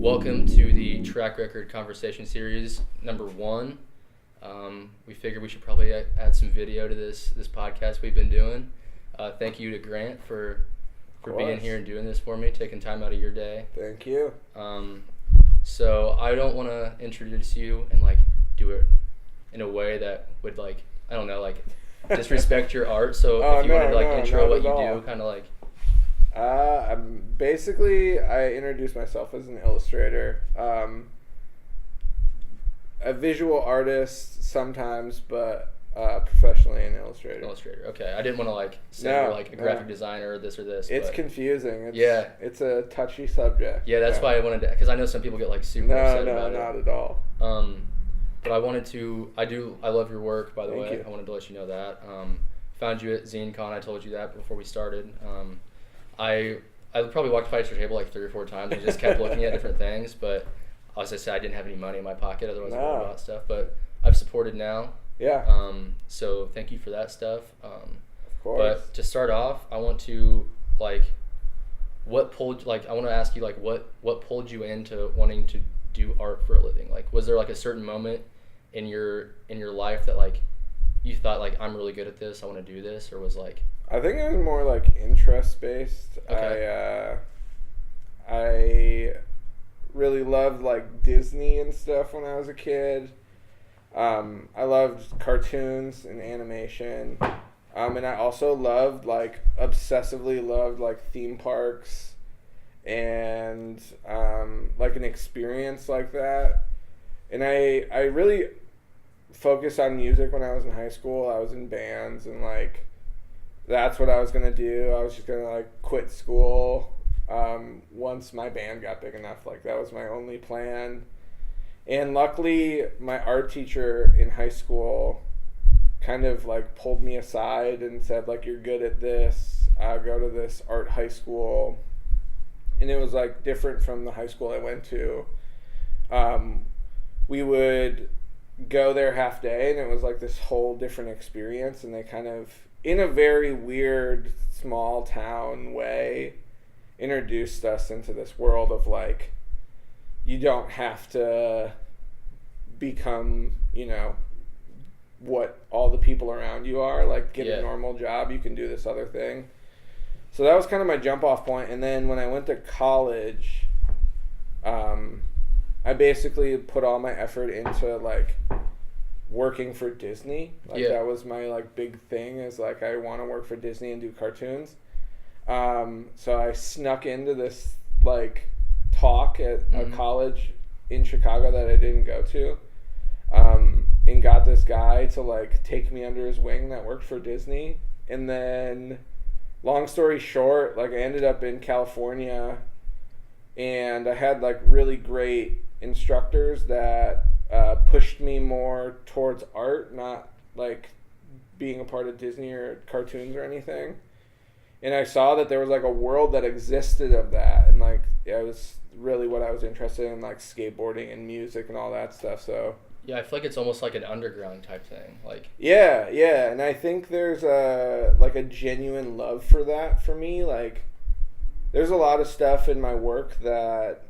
Welcome to the TrakkRecord Conversation Series number 1. We figured we should probably add some video to this podcast we've been doing. Thank you to Grant for being here and doing this for me, taking time out of your day. Thank you. So I don't want to introduce you and do it in a way that would disrespect your art. So if you wanted to intro what you do, kind of I introduce myself as an illustrator, a visual artist sometimes, but professionally an illustrator. Illustrator. Okay, I didn't want to say you're a graphic designer or this or this. It's confusing. It's a touchy subject. Yeah, that's why I wanted to, because I know some people get super upset about it. No, not at all. But I wanted to. I love your work, by the way. Thank you. I wanted to let you know that. Found you at ZineCon. I told you that before we started. I probably walked by your table 3 or 4 times and just kept looking at different things. But as I said, I didn't have any money in my pocket. Otherwise, I would have bought stuff. But I've supported now. Yeah. So thank you for that stuff. Of course. But to start off, I want to what pulled I want to ask you what pulled you into wanting to do art for a living? Was there a certain moment in your life that you thought I'm really good at this, I want to do this, or was I think it was more interest based. Okay. I really loved Disney and stuff when I was a kid. I loved cartoons and animation. And I also obsessively loved theme parks and an experience like that. And I really focused on music when I was in high school. I was in bands and that's what I was gonna do. I was just gonna quit school once my band got big enough. That was my only plan. And luckily, my art teacher in high school kind of pulled me aside and said you're good at this. Go to this art high school. And it was different from the high school I went to. We would go there half day, and it was this whole different experience. And they kind of, in a very weird small town way, introduced us into this world of you don't have to become, what all the people around you are. Get a normal job, you can do this other thing. So that was kind of my jump off point. And then when I went to college, I basically put all my effort into working for Disney. That was my big thing, is I want to work for Disney and do cartoons. So I snuck into this talk at a college in Chicago that I didn't go to, and got this guy to take me under his wing that worked for Disney. And then, long story short, I ended up in California, and I had really great instructors that pushed me more towards art, not being a part of Disney or cartoons or anything. And I saw that there was a world that existed of that, and it was really what I was interested in, skateboarding and music and all that stuff. So yeah, I feel it's almost an underground type thing. Yeah, and I think there's a genuine love for that for me. There's a lot of stuff in my work that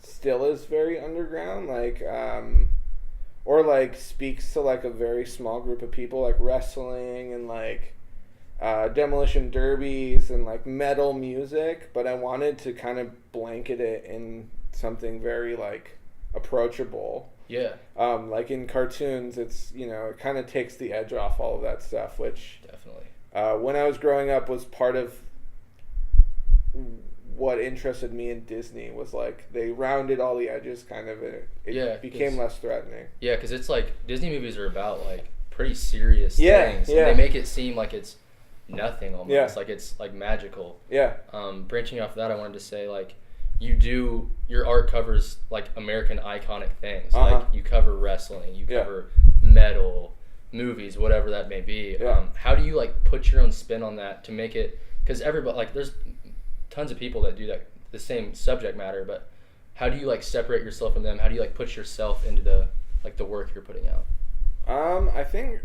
still is very underground, or speaks to a very small group of people, wrestling and demolition derbies and metal music, but I wanted to kind of blanket it in something very approachable. Yeah. In cartoons, it's it kind of takes the edge off all of that stuff, which definitely when I was growing up was part of what interested me in Disney. Was they rounded all the edges, kind of. It became less threatening. Yeah, because it's Disney movies are about pretty serious things. Yeah. And they make it seem like it's nothing almost. Yeah. It's magical. Yeah. Branching off that, I wanted to say your art covers American iconic things. You cover wrestling, you cover metal, movies, whatever that may be. Yeah. How do you put your own spin on that to make it, because everybody there's tons of people that do that, the same subject matter, but how do you separate yourself from them? How do you put yourself into the the work you're putting out? I think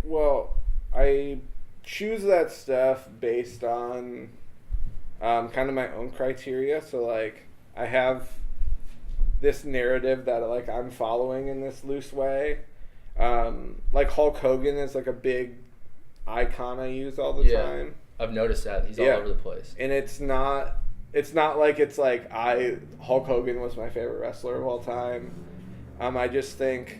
I choose that stuff based on kind of my own criteria. So I have this narrative that like I'm following in this loose way. Like Hulk Hogan is like a big icon I use all the time. I've noticed that he's all over the place, and it's not like Hulk Hogan was my favorite wrestler of all time. I just think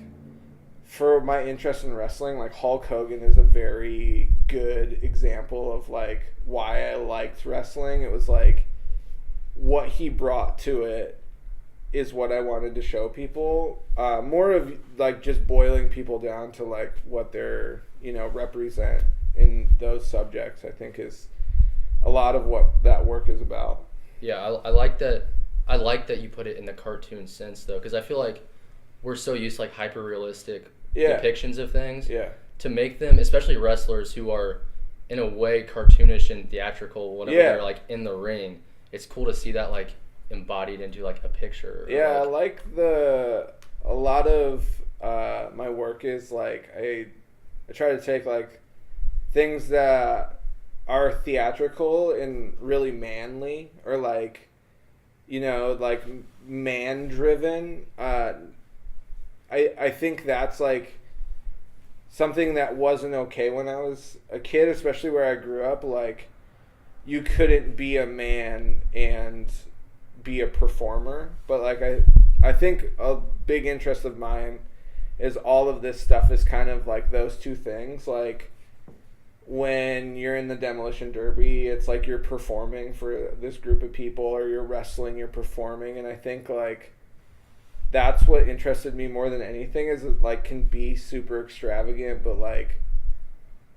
for my interest in wrestling, like Hulk Hogan is a very good example of like why I liked wrestling. It was like what he brought to it is what I wanted to show people. More of like just boiling people down to like what they're, represent in those subjects, I think is a lot of what that work is about. Yeah, I like that. I like that you put it in the cartoon sense though, because I feel like we're so used to like hyper realistic depictions of things. Yeah. To make them, especially wrestlers who are in a way cartoonish and theatrical whenever they're like in the ring, it's cool to see that like embodied into like a picture. Yeah, like a lot of my work is like I try to take like things that are theatrical and really manly or like like man driven. I think that's like something that wasn't okay when I was a kid, especially where I grew up. Like you couldn't be a man and be a performer, but like I think a big interest of mine is all of this stuff is kind of like those two things. Like when you're in the demolition derby, it's like you're performing for this group of people, or you're wrestling, you're performing. And I think like that's what interested me more than anything, is it like can be super extravagant, but like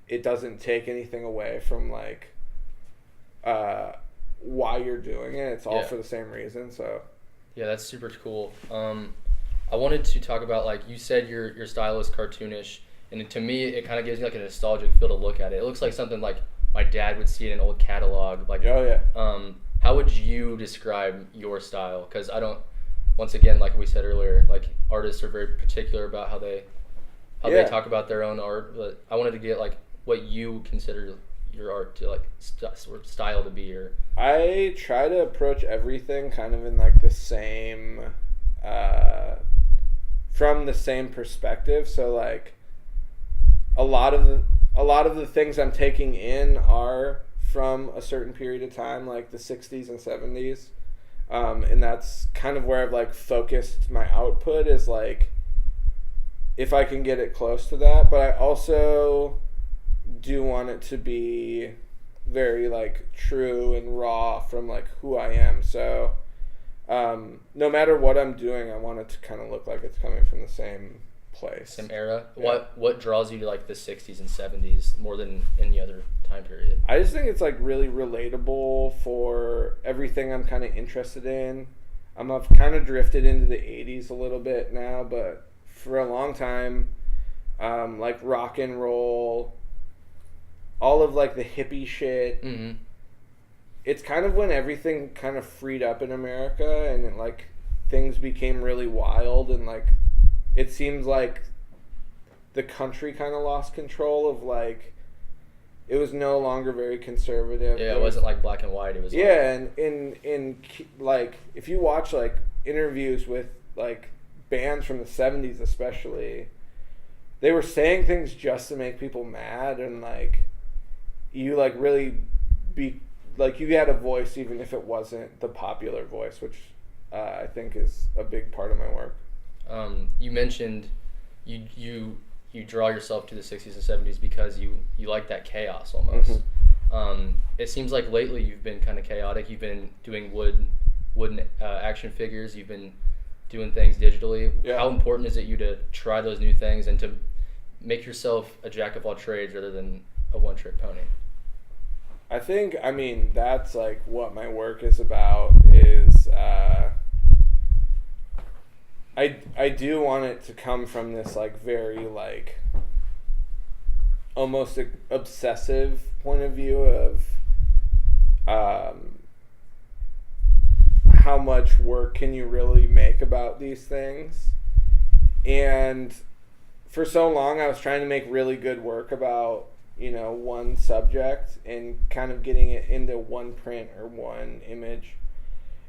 it doesn't take anything away from like why you're doing it. It's all for the same reason. So yeah, that's super cool. I wanted to talk about, like you said, your style is cartoonish, and to me it kind of gives me like a nostalgic feel to look at it. It looks like something like my dad would see in an old catalog. Like how would you describe your style? Because I don't, once again, like we said earlier, like artists are very particular about how they talk about their own art, but I wanted to get like what you consider your art to like style to be. Or I try to approach everything kind of in like the same from the same perspective. So like a lot of the things I'm taking in are from a certain period of time, like the 60s and 70s, and that's kind of where I've like focused my output, is like if I can get it close to that. But I also do want it to be very like true and raw from like who I am. So no matter what I'm doing, I want it to kind of look like it's coming from the same place, same era. What draws you to like the 60s and 70s more than any other time period? I just think it's like really relatable for everything I'm kind of interested in. I've kind of drifted into the 80s a little bit now, but for a long time, like rock and roll, all of like the hippie shit. Mm-hmm. It's kind of when everything kind of freed up in America, and it, like things became really wild, and like it seems like the country kind of lost control of like it was no longer very conservative. Yeah, it wasn't like black and white. It was and in like if you watch like interviews with like bands from the 70s especially, they were saying things just to make people mad, and like you like really be like you had a voice even if it wasn't the popular voice, which I think is a big part of my work. You mentioned you draw yourself to the 60s and 70s because you like that chaos almost. Mm-hmm. It seems like lately you've been kind of chaotic. You've been doing wooden action figures. You've been doing things digitally. Yeah. How important is it you to try those new things and to make yourself a jack of all trades rather than a one-trick pony? I think, I mean, that's like what my work is about, is I do want it to come from this like very like almost obsessive point of view of how much work can you really make about these things. And for so long I was trying to make really good work about, you know, one subject and kind of getting it into one print or one image.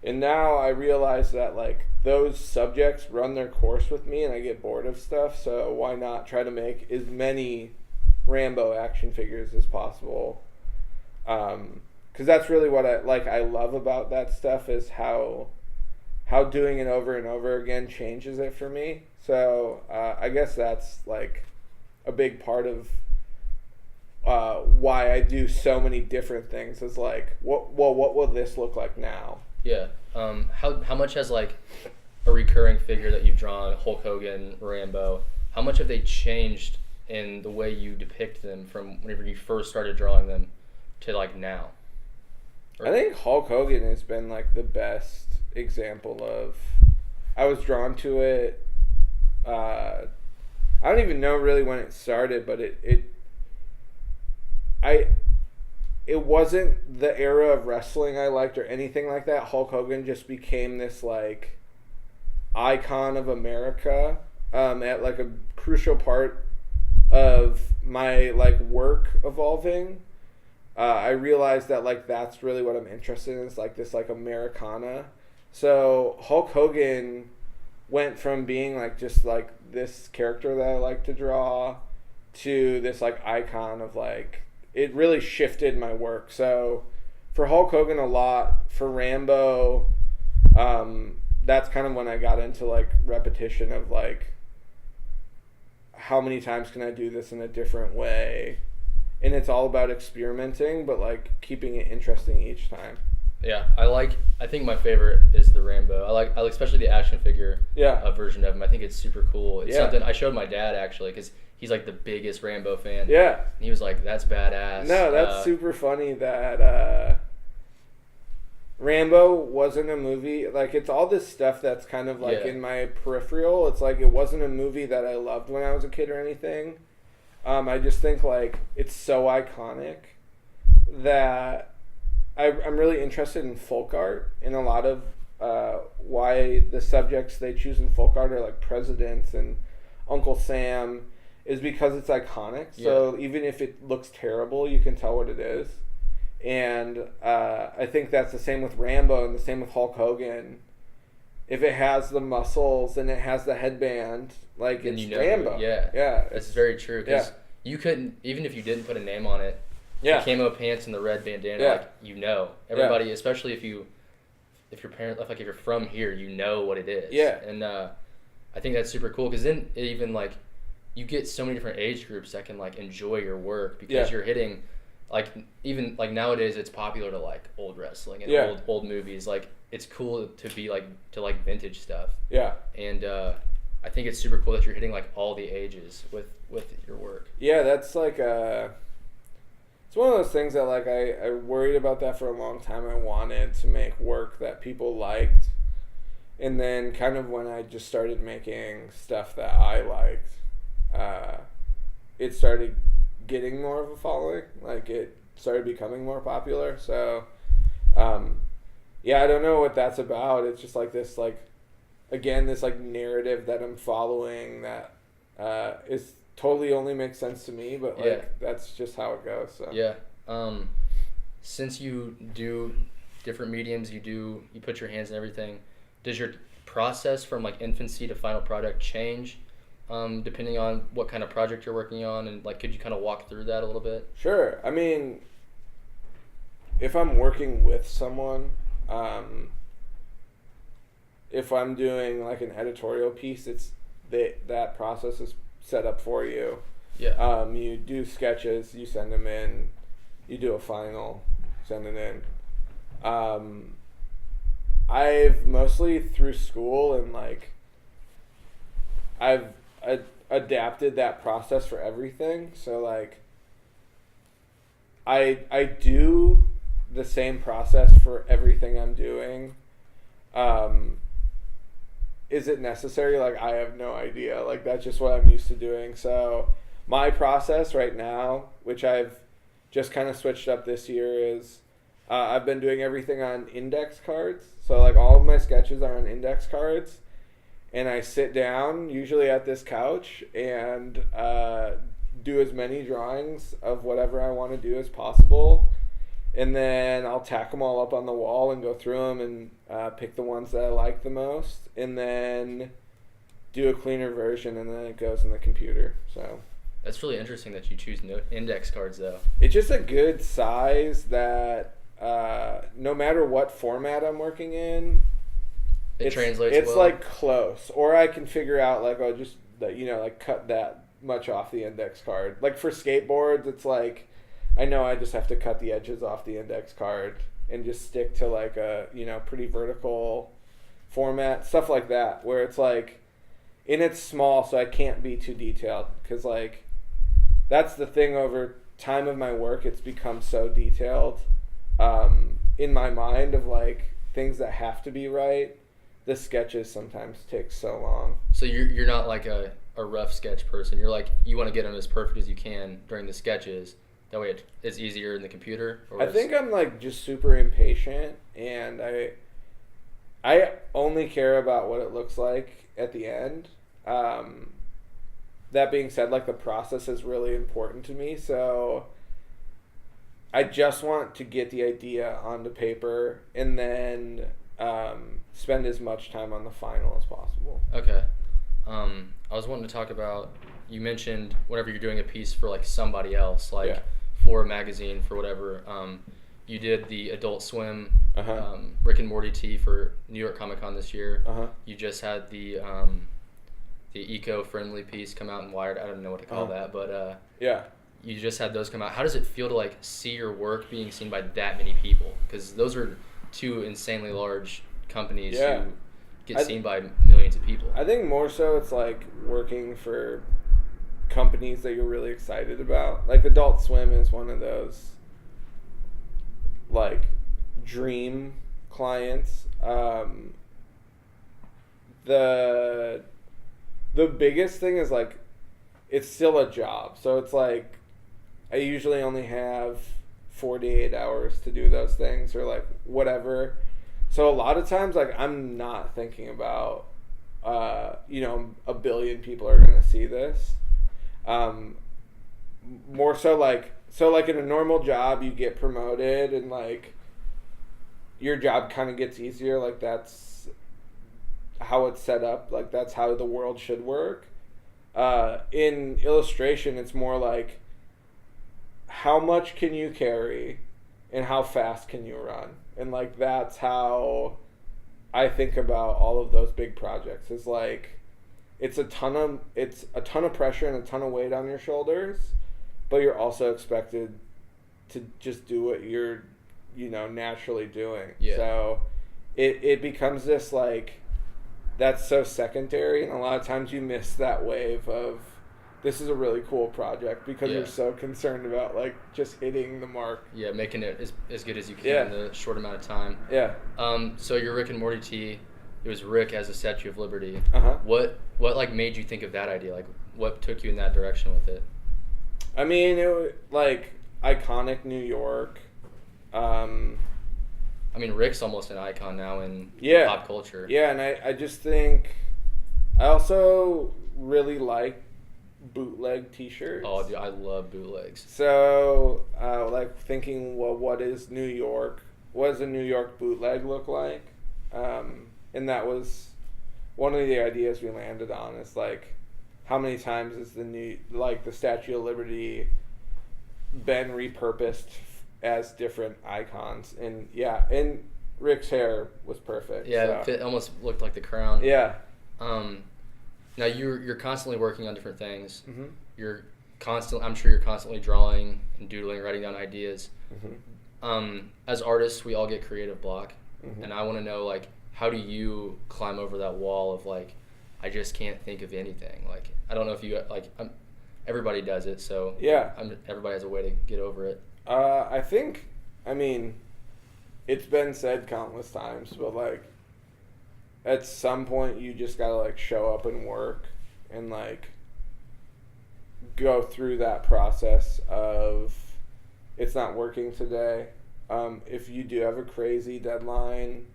And now I realize that like those subjects run their course with me and I get bored of stuff, so why not try to make as many Rambo action figures as possible? Because that's really what I love about that stuff is how doing it over and over again changes it for me. So I guess that's like a big part of why I do so many different things is like, what will this look like now? Yeah. How much has like a recurring figure that you've drawn, Hulk Hogan, Rambo, how much have they changed in the way you depict them from whenever you first started drawing them to like now? I think Hulk Hogan has been like the best example of. I was drawn to it. I don't even know really when it started, but it wasn't the era of wrestling I liked or anything like that. Hulk Hogan just became this like icon of America at like a crucial part of my like work evolving. I realized that like that's really what I'm interested in is like this like Americana. So Hulk Hogan went from being like just like this character that I like to draw to this like icon of like it really shifted my work. So for Hulk Hogan a lot, for Rambo, that's kind of when I got into like repetition of like how many times can I do this in a different way? And it's all about experimenting, but like keeping it interesting each time. Yeah, I think my favorite is the Rambo. I like especially the action figure version of him. I think it's super cool. It's something I showed my dad actually because he's like the biggest Rambo fan. Yeah. And he was like, "That's badass." No, that's super funny that Rambo wasn't a movie. Like it's all this stuff that's kind of like in my peripheral. It's like it wasn't a movie that I loved when I was a kid or anything. I just think like it's so iconic that I'm really interested in folk art, and a lot of why the subjects they choose in folk art are like presidents and Uncle Sam is because it's iconic. So even if it looks terrible, you can tell what it is. And I think that's the same with Rambo and the same with Hulk Hogan. If it has the muscles and it has the headband, like it's Rambo. Yeah, it's very true. Because you couldn't, even if you didn't put a name on it, the camo pants and the red bandana, like everybody, especially if your parents, like if you're from here, you know what it is. Yeah, and I think that's super cool because then it even like you get so many different age groups that can like enjoy your work because you're hitting like even like nowadays it's popular to like old wrestling and old movies. Like it's cool to be like to like vintage stuff. Yeah, and I think it's super cool that you're hitting like all the ages with your work. Yeah, that's like it's one of those things that like I worried about that for a long time. I wanted to make work that people liked, and then kind of when I just started making stuff that I liked, it started getting more of a following. Like it started becoming more popular. So I don't know what that's about. It's just like this like again this like narrative that I'm following that is totally only makes sense to me, but like that's just how it goes. So since you do different mediums, you put your hands in everything, does your process from like infancy to final product change depending on what kind of project you're working on? And like could you kind of walk through that a little bit? Sure. I mean, if I'm working with someone, if I'm doing like an editorial piece, it's that process is set up for you. Yeah. You do sketches, you send them in, you do a final, send it in. I've mostly through school and like I've adapted that process for everything. So like I do the same process for everything I'm doing. Is it necessary? Like, I have no idea. Like, that's just what I'm used to doing. So my process right now, which I've just kind of switched up this year, is I've been doing everything on index cards. So, like, all of my sketches are on index cards. And I sit down, usually at this couch, and do as many drawings of whatever I want to do as possible. and then I'll tack them all up on the wall and go through them and pick the ones that I like the most, and then do a cleaner version, and then it goes in the computer. So That's really interesting that you choose index cards, though. it's just a good size that no matter what format I'm working in, It translates it's well. like close, or I can figure out like, oh, just like cut that much off the index card. Like for skateboards, it's like I know I just have to cut the edges off the index card and just stick to like a pretty vertical format, stuff like that, where it's like, and it's small, so I can't be too detailed, because like that's the thing. Over time of my work, it's become so detailed in my mind of like things that have to be right. The sketches sometimes take so long. So you're not like a rough sketch person. You're like, you want to get them as perfect as you can during the sketches. That way it's easier in the computer. I think I'm like just super impatient, and I only care about what it looks like at the end. That being said, like the process is really important to me, so I just want to get the idea onto paper and then spend as much time on the final as possible. Okay. I was wanting to talk about, you mentioned whenever you're doing a piece for like somebody else, like for a magazine, for whatever, you did the Adult Swim Rick and Morty tee for New York Comic Con this year. You just had the eco-friendly piece come out in Wired. I don't know what to call that, but you just had those come out. How does it feel to like see your work being seen by that many people? Because those are two insanely large companies who get seen by millions of people. I think more so it's like working for companies that you're really excited about. Like Adult Swim is one of those like dream clients. The biggest thing is like it's still a job. So it's like I usually only have 48 hours to do those things, or like whatever. So a lot of times, like, I'm not thinking about, a billion people are going to see this. More so like in a normal job, you get promoted and like your job kind of gets easier. Like that's how it's set up. Like that's how the world should work. In illustration, it's more like how much can you carry and how fast can you run? And like that's how I think about all of those big projects. Is like it's a ton of pressure and a ton of weight on your shoulders, but you're also expected to just do what you're naturally doing. So it becomes this like that's so secondary, and a lot of times you miss that wave of this is a really cool project because you're so concerned about like just hitting the mark. Yeah, making it as good as you can in the short amount of time. Yeah. So your Rick and Morty tee, it was Rick as a Statue of Liberty. What like made you think of that idea? Like what took you in that direction with it? I mean, it was like iconic New York. I mean, Rick's almost an icon now in pop culture. Yeah, and I just think I also really like bootleg t-shirts. Oh, dude, I love bootlegs. So, like thinking, well, what does a New York bootleg look like? And that was one of the ideas we landed on. Is like, how many times has the Statue of Liberty been repurposed as different icons? And and Rick's hair was perfect. Yeah, it almost looked like the crown. Yeah. Now you're constantly working on different things. Mm-hmm. I'm sure you're constantly drawing and doodling, writing down ideas. Mm-hmm. As artists, we all get creative block, mm-hmm. and I want to know like how do you climb over that wall of like I just can't think of anything. Like I don't know if you like everybody does it, so everybody has a way to get over it. I think, I mean, it's been said countless times, but like at some point you just gotta like show up and work and like go through that process of it's not working today. If you do have a crazy deadline,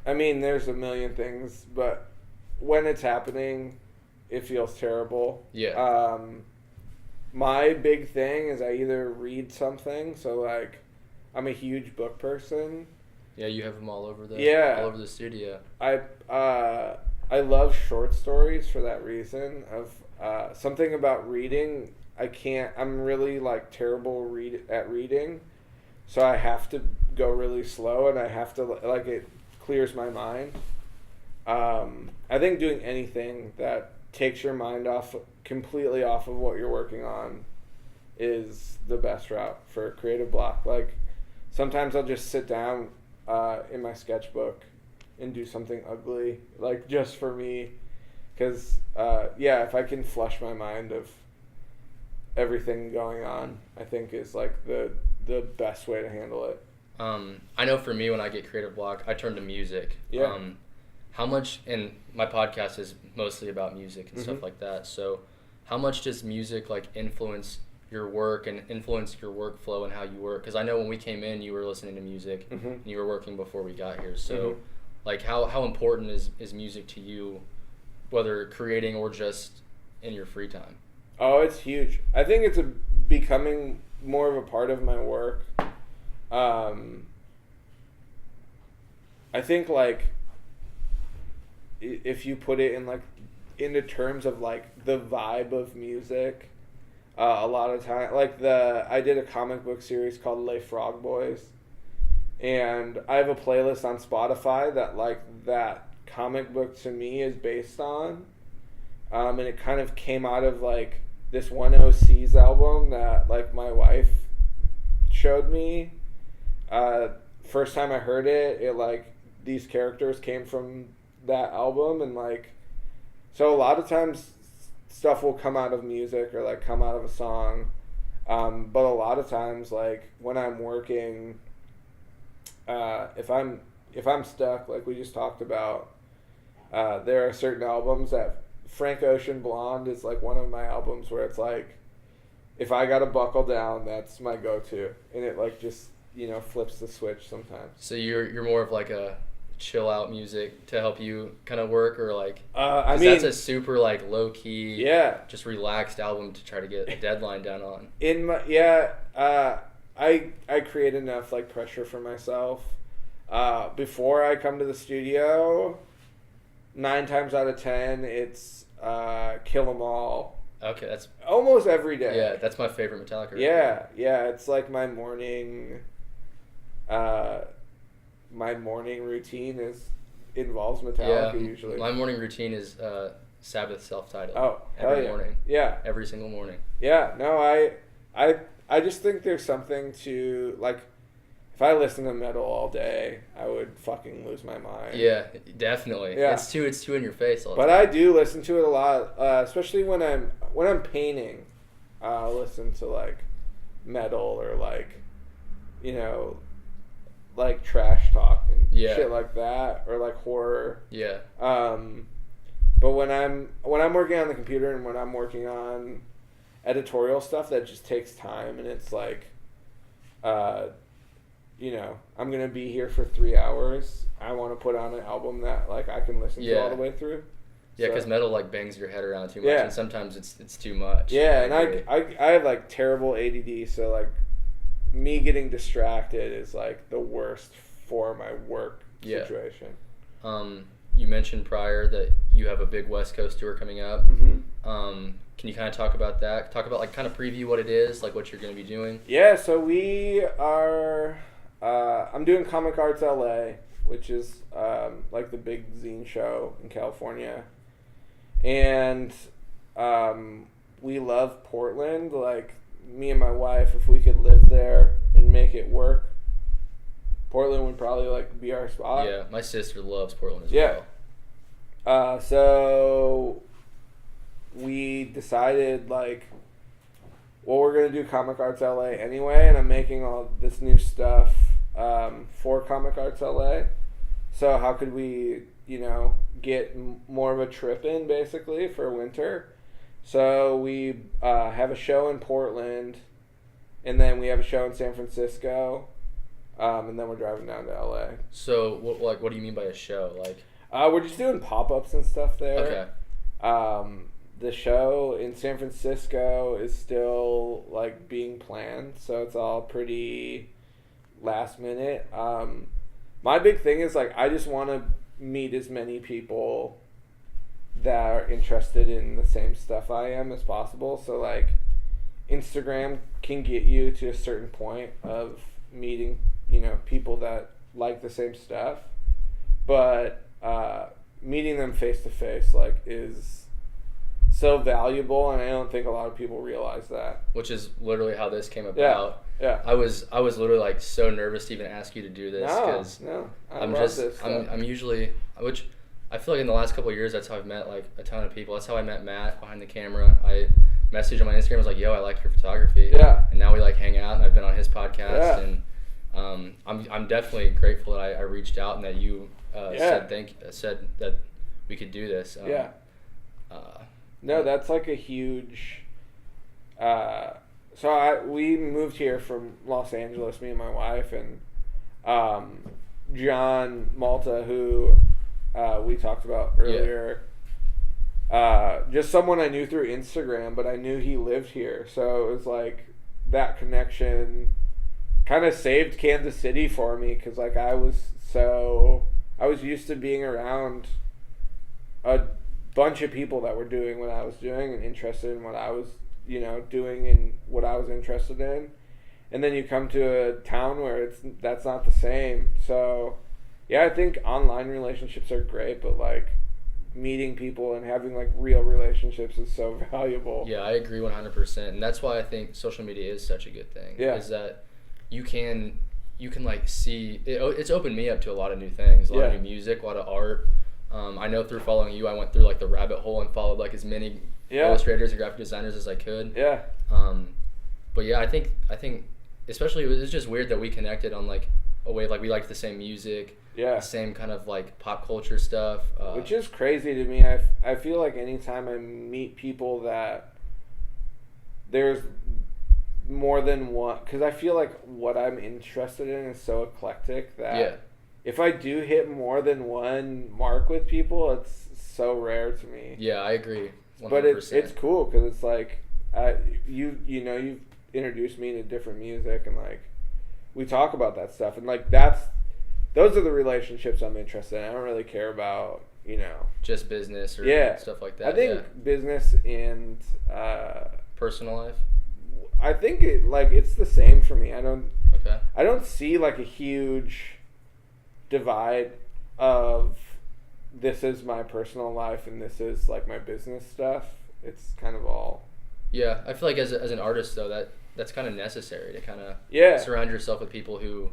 I mean, there's a million things, but when it's happening, it feels terrible. Yeah. my big thing is I either read something, so like I'm a huge book person. Yeah, you have them all over the Yeah. all over the studio. I love short stories for that reason. Of something about reading, I'm really like terrible at reading, so I have to go really slow, and I have to like it clears my mind. I think doing anything that takes your mind completely off of what you're working on is the best route for a creative block. Like sometimes I'll just sit down in my sketchbook and do something ugly, like just for me, because if I can flush my mind of everything going on, I think is like the best way to handle it. I know for me, when I get creative block, I turn to music. Yeah. How much, and my podcast is mostly about music and stuff like that, so how much does music like influence your work and influence your workflow and how you work? Because I know when we came in, you were listening to music and you were working before we got here, so like how important is music to you, whether creating or just in your free time? Oh, it's huge. I think it's becoming more of a part of my work. I think like if you put it in like into terms of like the vibe of music, a lot of time like I did a comic book series called Les Frog Boys, and I have a playlist on Spotify that like that comic book to me is based on, and it kind of came out of like this one OC's album that like my wife showed me. First time I heard it like these characters came from that album, and like so a lot of times stuff will come out of music or like come out of a song, but a lot of times like when I'm working, if I'm stuck, like we just talked about, there are certain albums that Frank Ocean Blonde is like one of my albums where it's like if I gotta buckle down, that's my go-to, and it like just flips the switch sometimes. So you're more of like a chill out music to help you kind of work, or like I mean that's a super like low key, just relaxed album to try to get a deadline down on. I create enough like pressure for myself before I come to the studio. 9 times out of 10 it's Kill 'Em All. Okay, that's almost every day. Yeah, that's my favorite Metallica record. Yeah, it's like my morning routine involves Metallica usually. My morning routine is Sabbath self-titled. Oh, every morning. Yeah. Every single morning. Yeah, no, I just think there's something to like if I listen to metal all day, I would fucking lose my mind. Yeah, definitely. Yeah. It's too in your face all the time. But I do listen to it a lot, especially when I'm painting. I'll listen to like metal or like like trash talk and shit like that, or like horror. Yeah. But when I'm working on the computer and when I'm working on editorial stuff that just takes time, and it's like I'm gonna be here for 3 hours, I want to put on an album that like I can listen to all the way through. Yeah, because metal like bangs your head around too much, and sometimes it's too much. Yeah, and I have like terrible ADD, so like me getting distracted is like the worst for my work situation. You mentioned prior that you have a big West Coast tour coming up. Can you kind of talk about that? Talk about like kind of preview what it is, like what you're going to be doing. Yeah, so we are. I'm doing Comic Arts LA, which is like the big zine show in California, and we love Portland. Like me and my wife, if we could live there and make it work, Portland would probably like be our spot. Yeah, my sister loves Portland as well. So we decided like, well, we're gonna do Comic Arts LA anyway, and I'm making all this new stuff for Comic Arts LA. So how could we, get more of a trip in basically for winter? So we have a show in Portland, and then we have a show in San Francisco, and then we're driving down to LA. So what do you mean by a show? Like we're just doing pop-ups and stuff there. Okay. the show in San Francisco is still like being planned, so it's all pretty last minute. My big thing is like I just want to meet as many people that are interested in the same stuff I am as possible. So like Instagram can get you to a certain point of meeting, people that like the same stuff, but meeting them face to face like is so valuable, and I don't think a lot of people realize that. Which is literally how this came about. Yeah. I was literally like so nervous to even ask you to do this because I'm usually, which I feel like in the last couple of years that's how I've met like a ton of people. That's how I met Matt behind the camera. I messaged on my Instagram, I was like, yo, I like your photography. Yeah. And now we like hang out, and I've been on his podcast, Yeah. and I'm definitely grateful that I reached out and that you said that we could do this. No, that's like a huge. So we moved here from Los Angeles, me and my wife, and John Malta, who we talked about earlier. Just someone I knew through Instagram, but I knew he lived here, so it was like that connection kind of saved Kansas City for me, because like I was used to being around a bunch of people that were doing what I was doing and interested in what I was doing and what I was interested in, and then you come to a town where that's not the same. So yeah, I think online relationships are great, but like meeting people and having like real relationships is so valuable. Yeah, I agree 100%, and that's why I think social media is such a good thing. Yeah. Is that you can like see it's opened me up to a lot of new things, a lot of new music, a lot of art. I know through following you, I went through like the rabbit hole and followed like as many illustrators and graphic designers as I could. Yeah. But yeah, I think especially it was just weird that we connected on like a way like we liked the same music. Yeah. The same kind of like pop culture stuff. Which is crazy to me. I feel like anytime I meet people that there's more than one, because I feel like what I'm interested in is so eclectic that if I do hit more than one mark with people, it's so rare to me. Yeah, I agree. 100%. But it's cool because it's like you've introduced me to different music, and like we talk about that stuff, and like those are the relationships I'm interested in. I don't really care about just business or stuff like that. I think business and personal life. I think it's the same for me. I don't see like a huge divide of this is my personal life and this is like my business stuff. It's kind of all. Yeah, I feel like as an artist though that's kind of necessary to kind of surround yourself with people who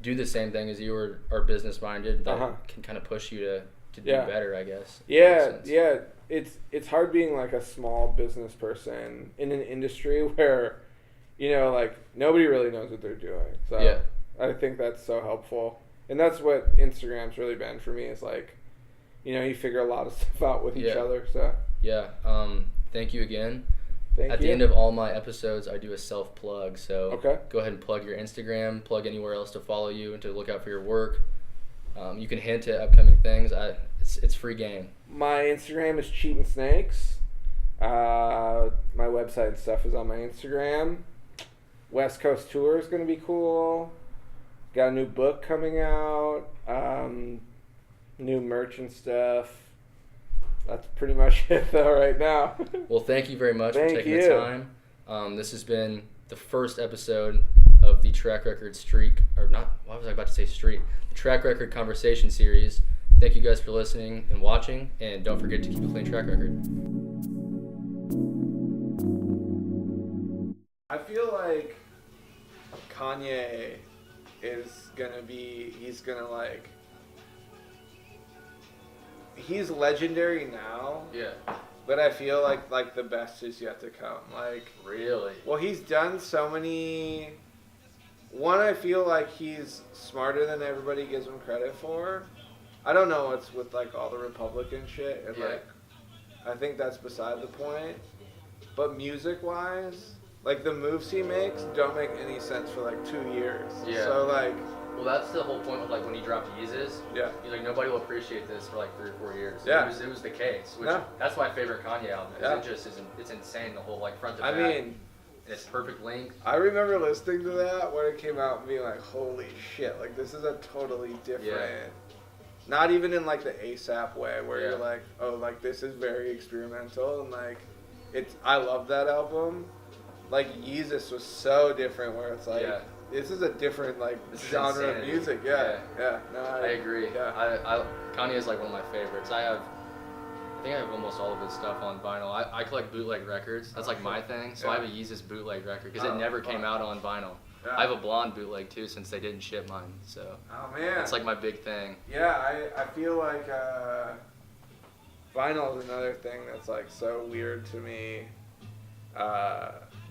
do the same thing as you or are business minded that can kind of push you to do better, I guess. Yeah. It's hard being like a small business person in an industry where like nobody really knows what they're doing. So I think that's so helpful. And that's what Instagram's really been for me, is like, you figure a lot of stuff out with each other. So thank you again. At the end of all my episodes, I do a self-plug. So go ahead and plug your Instagram, plug anywhere else to follow you and to look out for your work. You can hint at upcoming things. It's free game. My Instagram is Cheatin' Snakes. My website and stuff is on my Instagram. West Coast tour is going to be cool. Got a new book coming out. New merch and stuff. That's pretty much it though right now. Well, thank you very much for taking the time. This has been the first episode of the Track Record Streak, or not, why was I about to say streak? The Track Record Conversation Series. Thank you guys for listening and watching, and don't forget to keep a clean track record. I feel like Kanye is gonna be, he's legendary now. Yeah. But I feel like the best is yet to come. Like, really? Well, he's done so many. One, I feel like he's smarter than everybody gives him credit for. I don't know what's with like all the Republican shit, and like, I think that's beside the point. But music-wise, like the moves he makes don't make any sense for like 2 years. Yeah. So like, Well, that's the whole point of like when he dropped Yeezus. Yeah. He's like, nobody will appreciate this for like 3 or 4 years. Yeah. It was the case. Which, Yeah. That's my favorite Kanye album. Yeah. It just isn't. It's insane. The whole like front to back. I mean, and it's perfect length. I remember listening to that when it came out and being like, holy shit, like this is a totally different. Yeah. Not even in like the ASAP way where Yeah. you're like, oh, like this is very experimental and like, I love that album. Like Yeezus was so different where it's like. Yeah. This is a different like genre of insanity. music, yeah. No, I agree. Yeah. Kanye is like one of my favorites. I think I have almost all of his stuff on vinyl. I collect bootleg records. That's like my thing. So I have a Yeezus bootleg record because it never came out on vinyl. Yeah. I have a blonde bootleg too since they didn't ship mine. So oh man, that's like my big thing. Yeah, I feel like vinyl is another thing that's like so weird to me.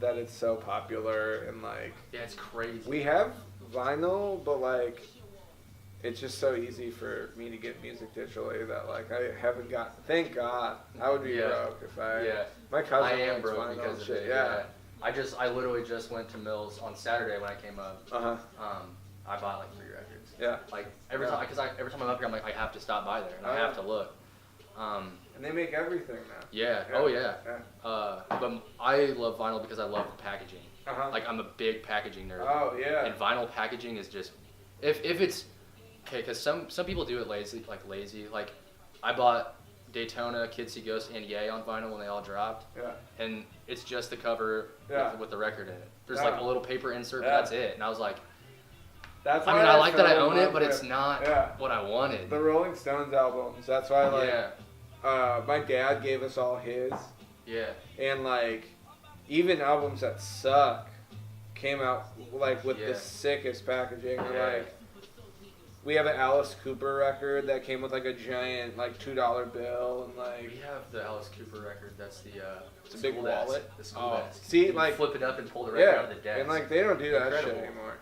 That it's so popular and like Yeah, it's crazy. we have vinyl, but like it's just so easy for me to get music digitally that like I haven't got. Thank God, I would be broke if I. Yeah. My cousin I am likes broke vinyl because and of shit. it. Yeah. I literally just went to Mills on Saturday when I came up. I bought like 3 records. Yeah. Like every time, because every time I'm up here, I'm like I have to stop by there and I have to look. And they make everything now. Yeah. Yeah. Oh yeah. Yeah. But I love vinyl because I love the packaging. Like I'm a big packaging nerd. oh yeah. And vinyl packaging is just if it's okay because some people do it lazy. Like I bought Daytona, Kids See Ghosts, and Ye on vinyl when they all dropped. Yeah. And it's just the cover with the record in it. There's Yeah. like a little paper insert, but Yeah. that's it. And I was like, That's I why mean, I like that I fell in own it, love but it's with- not Yeah. what I wanted. The Rolling Stones albums. That's why like Yeah. my dad gave us all his, Yeah. and like even albums that suck came out like with Yeah. the sickest packaging. Yeah. Like we have an Alice Cooper record that came with like a giant like $2 bill and like We have the Alice Cooper record. That's the it's a big school desk. wallet. The school desk. See, You like flip it up and pull the record out yeah, of the desk. and like they don't do that Incredible. shit anymore.